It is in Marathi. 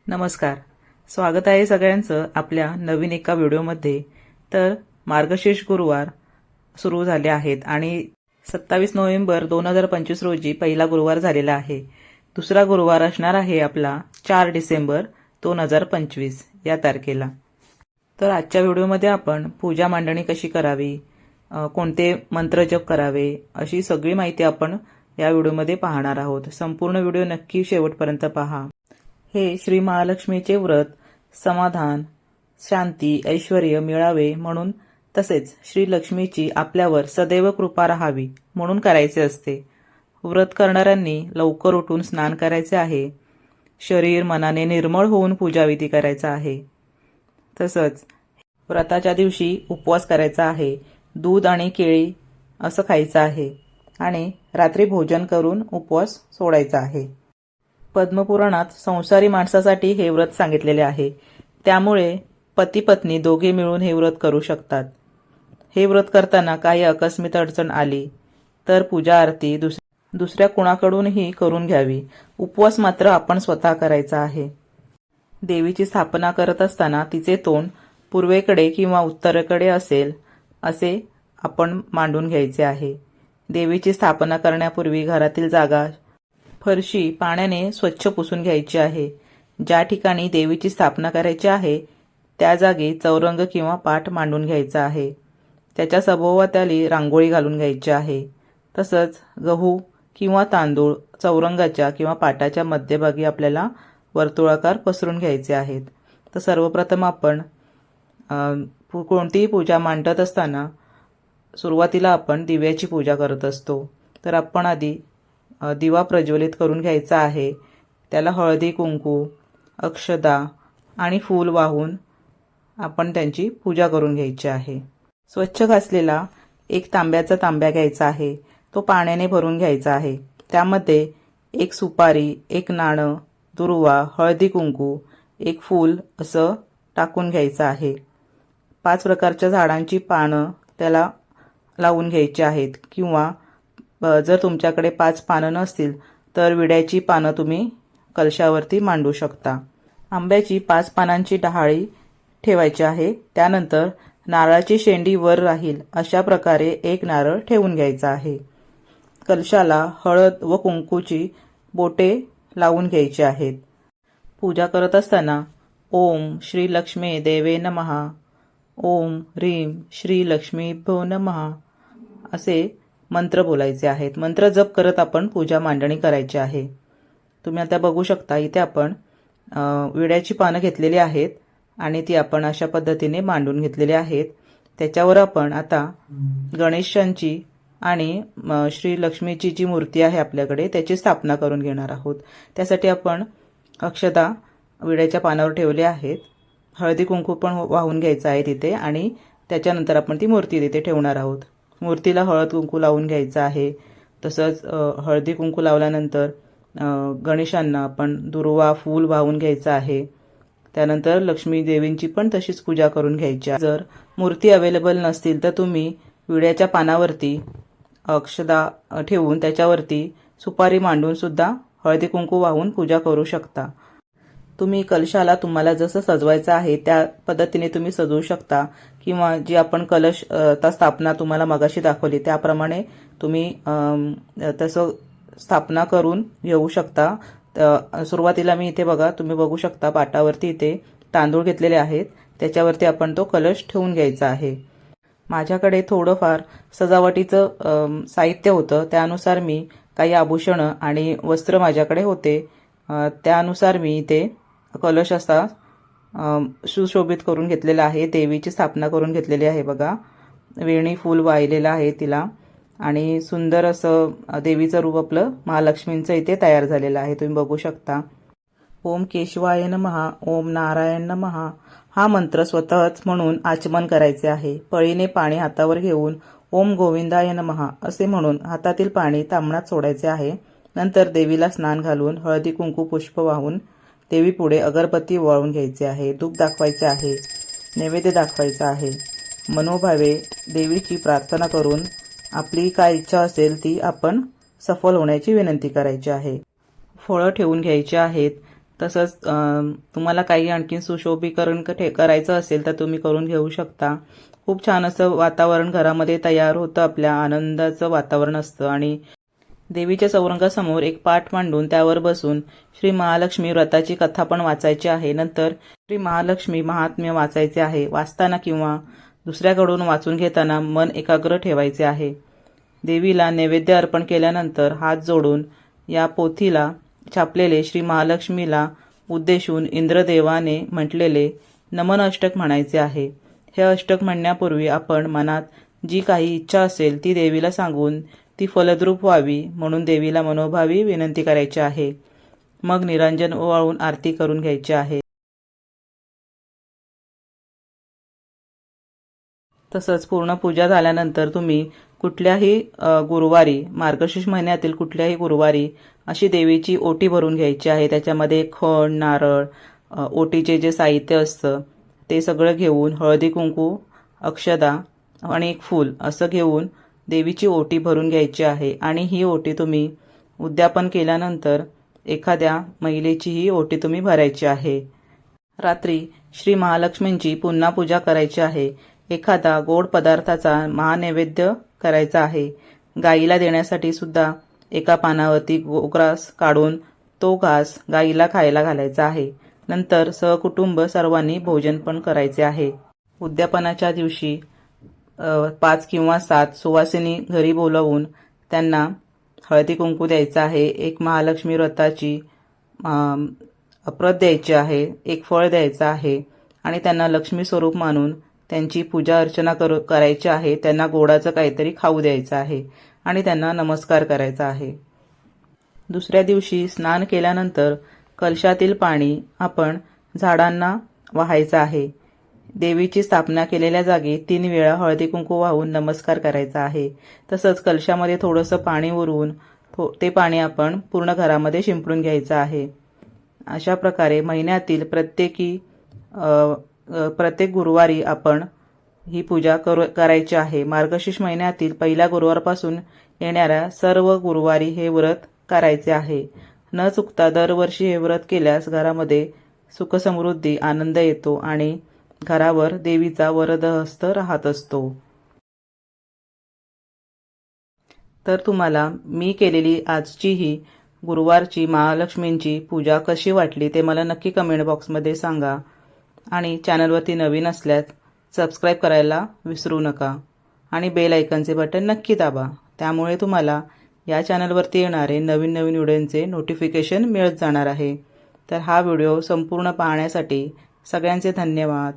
नमस्कार. स्वागत आहे सगळ्यांचं आपल्या नवीन एका व्हिडिओमध्ये. तर मार्गशीर्ष गुरुवार सुरू झाले आहेत आणि 27 नोव्हेंबर 2025 रोजी पहिला गुरुवार झालेला आहे. दुसरा गुरुवार असणार आहे आपला 4 डिसेंबर 2025 या तारखेला. तर आजच्या व्हिडिओमध्ये आपण पूजा मांडणी कशी करावी, कोणते मंत्र जप करावे, अशी सगळी माहिती आपण या व्हिडिओमध्ये पाहणार आहोत. संपूर्ण व्हिडिओ नक्की शेवटपर्यंत पहा. हे श्री महालक्ष्मीचे व्रत समाधान, शांती, ऐश्वर्य मिळावे म्हणून, तसेच श्री लक्ष्मीची आपल्यावर सदैव कृपा राहावी म्हणून करायचे असते. व्रत करणाऱ्यांनी लवकर उठून स्नान करायचे आहे. शरीर मनाने निर्मळ होऊन पूजाविधी करायचा आहे. तसंच व्रताच्या दिवशी उपवास करायचा आहे. दूध आणि केळी असं खायचं आहे आणि रात्री भोजन करून उपवास सोडायचा आहे. पद्मपुराणात संसारी माणसासाठी हे व्रत सांगितलेले आहे. त्यामुळे पती पत्नी दोघे मिळून हे व्रत करू शकतात. हे व्रत करताना काही आकस्मिक अडचण आली तर पूजा आरती दुसऱ्या कोणाकडूनही करून घ्यावी. उपवास मात्र आपण स्वतः करायचा आहे. देवीची स्थापना करत असताना तिचे तोंड पूर्वेकडे किंवा उत्तरेकडे असेल असे आपण मांडून घ्यायचे आहे. देवीची स्थापना करण्यापूर्वी घरातील जागा, फरशी पाण्याने स्वच्छ पुसून घ्यायची आहे. ज्या ठिकाणी देवीची स्थापना करायची आहे त्या जागी चौरंग किंवा पाट मांडून घ्यायचा आहे. त्याच्या सभोवताली रांगोळी घालून घ्यायची आहे. तसंच गहू किंवा तांदूळ चौरंगाच्या किंवा पाटाच्या मध्यभागी आपल्याला वर्तुळाकार पसरून घ्यायचे आहेत. तर सर्वप्रथम आपण कोणतीही पूजा मांडत असताना सुरुवातीला आपण दिव्याची पूजा करत असतो. तर आपण आधी दिवा प्रज्वलित करून घ्यायचा आहे. त्याला हळदी कुंकू, अक्षदा आणि फूल वाहून आपण त्यांची पूजा करून घ्यायची आहे. स्वच्छ घासलेला एक तांब्याचा तांब्या घ्यायचा आहे. तो पाण्याने भरून घ्यायचा आहे. त्यामध्ये एक सुपारी, एक नाणं, दुर्वा, हळदी कुंकू, एक फूल असं टाकून घ्यायचं आहे. 5 प्रकारच्या झाडांची पानं त्याला लावून घ्यायची आहेत किंवा जर तुमच्याकडे 5 पानं नसतील तर विड्याची पानं तुम्ही कलशावरती मांडू शकता. आंब्याची 5 पानांची डहाळी ठेवायची आहे. त्यानंतर नारळाची शेंडी वर राहील अशा प्रकारे एक नारळ ठेवून घ्यायचा आहे. कलशाला हळद व कुंकूची बोटे लावून घ्यायची आहेत. पूजा करत असताना ओम श्री लक्ष्मी देवे नमः, ओम ह्रीं श्री लक्ष्मीभ्यो नमः असे मंत्र बोलायचे आहेत. मंत्र जप करत आपण पूजा मांडणी करायची आहे. तुम्ही आता बघू शकता इथे आपण विड्याची पानं घेतलेली आहेत आणि ती आपण अशा पद्धतीने मांडून घेतलेली आहेत. त्याच्यावर आपण आता गणेशांची आणि श्री लक्ष्मीची जी मूर्ती आहे आपल्याकडे त्याची स्थापना करून घेणार आहोत. त्यासाठी आपण अक्षदा विड्याच्या पानावर ठेवले आहेत. हळदी कुंकू पण वाहून घ्यायचं आहे तिथे आणि त्याच्यानंतर आपण ती मूर्ती तिथे ठेवणार आहोत. मूर्तीला हळद कुंकू लावून घ्यायचं आहे. तसंच हळदी कुंकू लावल्यानंतर गणेशांना आपण दुर्वा फूल वाहून घ्यायचं आहे. त्यानंतर लक्ष्मी देवींची पण तशीच पूजा करून घ्यायची आहे. जर मूर्ती अवेलेबल नसतील तर तुम्ही विड्याच्या पानावरती अक्षदा ठेवून त्याच्यावरती सुपारी मांडून सुद्धा हळदी कुंकू वाहून पूजा करू शकता. तुम्ही कलशाला तुम्हाला जसं सजवायचं आहे त्या पद्धतीने तुम्ही सजवू शकता किंवा जी आपण कलश स्थापना तुम्हाला मगाशी दाखवली त्याप्रमाणे तुम्ही तसं स्थापना करून घेऊ शकता. सुरुवातीला मी इथे बघा तुम्ही बघू शकता पाटावरती इथे तांदूळ घेतलेले आहेत. त्याच्यावरती आपण तो कलश ठेवून घ्यायचा आहे. माझ्याकडे थोडंफार सजावटीचं साहित्य होतं. त्यानुसार मी काही आभूषणं आणि वस्त्र माझ्याकडे होते. त्यानुसार मी इथे कलश असा सुशोभित करून घेतलेला आहे. देवीची स्थापना करून घेतलेली आहे. बघा वेणी फूल वाहिलेलं आहे तिला आणि सुंदर असं देवीचं रूप आपलं महालक्ष्मींचं इथे तयार झालेलं आहे. तुम्ही बघू शकता. ओम केशवाय नमः, ओम नारायण नमः हा मंत्र स्वतःच म्हणून आचमन करायचे आहे. पळीने पाणी हातावर घेऊन ओम गोविंदाय नमः असे म्हणून हातातील पाणी तांबणात सोडायचे आहे. नंतर देवीला स्नान घालून हळदी कुंकू पुष्प वाहून देवीपुढे अगरबत्ती वाळून घ्यायचे आहे. धूप दाखवायचे आहे. नैवेद्य दाखवायचा आहे. मनोभावे देवीची प्रार्थना करून आपली काय इच्छा असेल ती आपण सफल होण्याची विनंती करायची आहे. फळं ठेवून घ्यायची आहेत. तसंच तुम्हाला काही आणखी सुशोभीकरण करायचं असेल तर तुम्ही करून घेऊ शकता. खूप छान असं वातावरण घरामध्ये तयार होतं, आपल्या आनंदाचं वातावरण असतं. आणि देवीच्या चौरंगासमोर एक पाट मांडून त्यावर बसून श्री महालक्ष्मी व्रताची कथा पण वाचायची आहे. नंतर श्री महालक्ष्मी महात्म्य वाचायचे आहे. वाचताना किंवा दुसऱ्याकडून वाचून घेताना मन एकाग्र ठेवायचे आहे. देवीला नैवेद्य अर्पण केल्यानंतर हात जोडून या पोथीला छापलेले श्री महालक्ष्मीला उद्देशून इंद्रदेवाने म्हटलेले नमन अष्टक म्हणायचे आहे. हे अष्टक म्हणण्यापूर्वी आपण मनात जी काही इच्छा असेल ती देवीला सांगून ती फलद्रूप व्हावी म्हणून देवीला मनोभावी विनंती करायची आहे. मग निरांजन ओवाळून आरती करून घ्यायची आहे. तसंच पूर्ण पूजा झाल्यानंतर तुम्ही कुठल्याही गुरुवारी, मार्गशीर्ष महिन्यातील कुठल्याही गुरुवारी अशी देवीची ओटी भरून घ्यायची आहे. त्याच्यामध्ये खण, नारळ, ओटीचे जे साहित्य असतं ते सगळं घेऊन हळदी कुंकू, अक्षदा आणि एक फूल असं घेऊन देवीची ओटी भरून घ्यायची आहे. आणि ही ओटी तुम्ही उद्यापन केल्यानंतर एखाद्या महिलेची ही ओटी तुम्ही भरायची आहे. रात्री श्री महालक्ष्मींची पुन्हा पूजा करायची आहे. एखादा गोड पदार्थाचा महानैवेद्य करायचा आहे. गाईला देण्यासाठी सुद्धा एका पानावरती गोग्रास काढून तो घास गाईला खायला घालायचा आहे. नंतर सहकुटुंब सर्वांनी भोजन पण करायचे आहे. उद्यापनाच्या दिवशी 5 किंवा 7 सुवासिनी घरी बोलावून त्यांना हळदी कुंकू द्यायचं आहे. एक महालक्ष्मी व्रताची प्रत द्यायची आहे, एक फळ द्यायचं आहे आणि त्यांना लक्ष्मी स्वरूप मानून त्यांची पूजा अर्चना करायची आहे. त्यांना गोडाचं काहीतरी खाऊ द्यायचं आहे आणि त्यांना नमस्कार करायचा आहे. दुसऱ्या दिवशी स्नान केल्यानंतर कलशातील पाणी आपण झाडांना वाहायचं आहे. देवीची स्थापना केलेल्या जागी 3 वेळा हळदी कुंकू वाहून नमस्कार करायचा आहे. तसंच कलशामध्ये थोडंसं पाणी उरवून ते पाणी आपण पूर्ण घरामध्ये शिंपडून घ्यायचं आहे. अशा प्रकारे महिन्यातील प्रत्येक गुरुवारी आपण ही पूजा करायची आहे. मार्गशीर्ष महिन्यातील पहिल्या गुरुवारपासून येणाऱ्या सर्व गुरुवारी हे व्रत करायचे आहे. न चुकता दरवर्षी हे व्रत केल्यास घरामध्ये सुखसमृद्धी, आनंद येतो आणि घरावर देवीचा वरदहस्त राहत असतो. तर तुम्हाला मी केलेली आजची ही गुरुवारची महालक्ष्मींची पूजा कशी वाटली ते मला नक्की कमेंट बॉक्समध्ये सांगा. आणि चॅनलवरती नवीन असल्यास सबस्क्राईब करायला विसरू नका आणि बेल आयकॉनचे बटन नक्की दाबा. त्यामुळे तुम्हाला या चॅनलवरती येणारे नवीन व्हिडिओचे नोटिफिकेशन मिळत जाणार आहे. तर हा व्हिडिओ संपूर्ण पाहण्यासाठी सगळ्यांचे धन्यवाद.